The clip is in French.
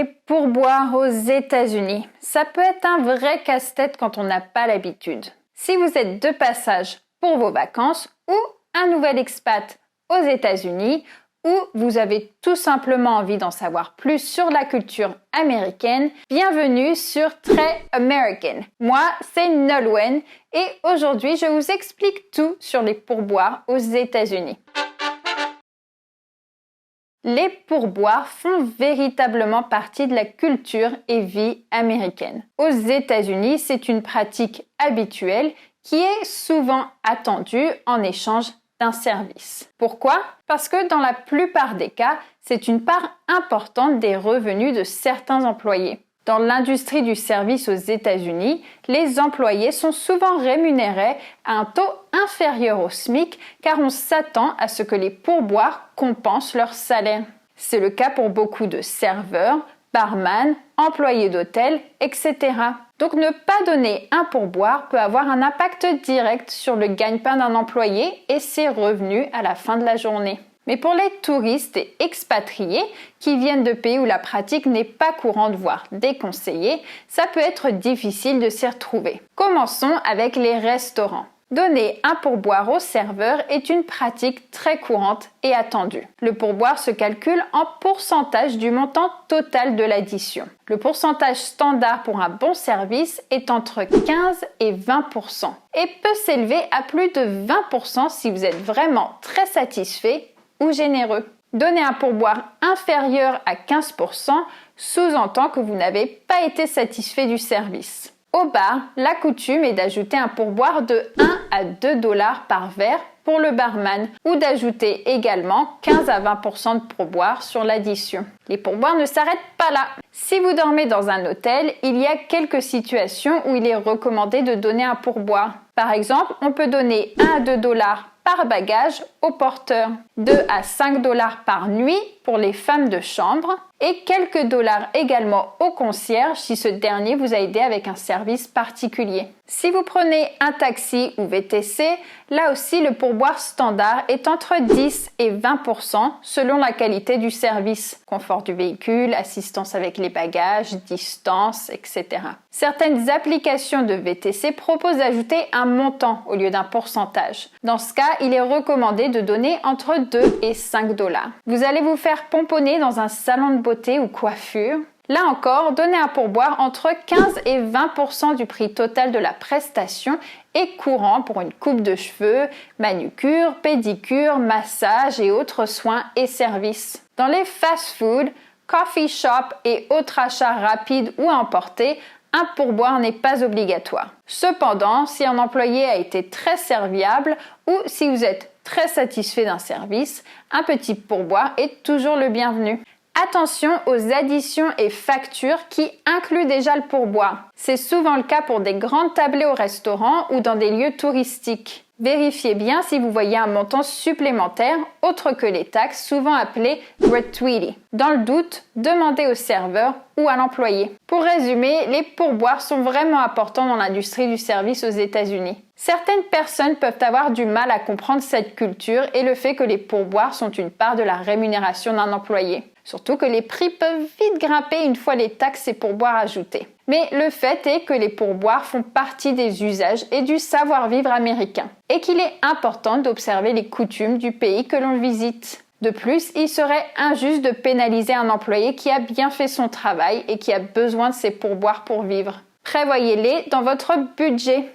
Les pourboires aux États-Unis, ça peut être un vrai casse-tête quand on n'a pas l'habitude. Si vous êtes de passage pour vos vacances ou un nouvel expat aux États-Unis ou vous avez tout simplement envie d'en savoir plus sur la culture américaine, bienvenue sur Très American. Moi, c'est Nolwenn et aujourd'hui, je vous explique tout sur les pourboires aux États-Unis. Les pourboires font véritablement partie de la culture et vie américaine. Aux États-Unis, c'est une pratique habituelle qui est souvent attendue en échange d'un service. Pourquoi? Parce que dans la plupart des cas, c'est une part importante des revenus de certains employés. Dans l'industrie du service aux États-Unis, les employés sont souvent rémunérés à un taux inférieur au SMIC car on s'attend à ce que les pourboires compensent leur salaire. C'est le cas pour beaucoup de serveurs, barman, employés d'hôtel, etc. Donc ne pas donner un pourboire peut avoir un impact direct sur le gagne-pain d'un employé et ses revenus à la fin de la journée. Mais pour les touristes et expatriés qui viennent de pays où la pratique n'est pas courante, voire déconseillée, ça peut être difficile de s'y retrouver. Commençons avec les restaurants. Donner un pourboire au serveur est une pratique très courante et attendue. Le pourboire se calcule en pourcentage du montant total de l'addition. Le pourcentage standard pour un bon service est entre 15 et 20% et peut s'élever à plus de 20% si vous êtes vraiment très satisfait ou généreux. Donner un pourboire inférieur à 15% sous-entend que vous n'avez pas été satisfait du service. Au bar, la coutume est d'ajouter un pourboire de 1 à 2 dollars par verre pour le barman ou d'ajouter également 15 à 20% de pourboire sur l'addition. Les pourboires ne s'arrêtent pas là. Si vous dormez dans un hôtel, il y a quelques situations où il est recommandé de donner un pourboire. Par exemple, on peut donner 1 à 2 dollars par bagage au porteur, 2 à 5 dollars par nuit pour les femmes de chambre et quelques dollars également au concierge si ce dernier vous a aidé avec un service particulier. Si vous prenez un taxi ou VTC, là aussi le pourboire standard est entre 10 et 20% selon la qualité du service, confort du véhicule, assistance avec les bagages, distance, etc. Certaines applications de VTC proposent d'ajouter un montant au lieu d'un pourcentage. Dans ce cas, il est recommandé de donner entre 2 et 5 dollars. Vous allez vous faire pomponner dans un salon de beauté ou coiffure. Là encore, donnez un pourboire entre 15 et 20% du prix total de la prestation est courant pour une coupe de cheveux, manucure, pédicure, massage et autres soins et services. Dans les fast-food, coffee shop et autres achats rapides ou à emporter, un pourboire n'est pas obligatoire. Cependant, si un employé a été très serviable ou si vous êtes très satisfait d'un service, un petit pourboire est toujours le bienvenu. Attention aux additions et factures qui incluent déjà le pourboire. C'est souvent le cas pour des grandes tablées au restaurant ou dans des lieux touristiques. Vérifiez bien si vous voyez un montant supplémentaire autre que les taxes, souvent appelées gratuity. Dans le doute, demandez au serveur ou à l'employé. Pour résumer, les pourboires sont vraiment importants dans l'industrie du service aux États-Unis. Certaines personnes peuvent avoir du mal à comprendre cette culture et le fait que les pourboires sont une part de la rémunération d'un employé. Surtout que les prix peuvent vite grimper une fois les taxes et pourboires ajoutés. Mais le fait est que les pourboires font partie des usages et du savoir-vivre américain, et qu'il est important d'observer les coutumes du pays que l'on visite. De plus, il serait injuste de pénaliser un employé qui a bien fait son travail et qui a besoin de ses pourboires pour vivre. Prévoyez-les dans votre budget.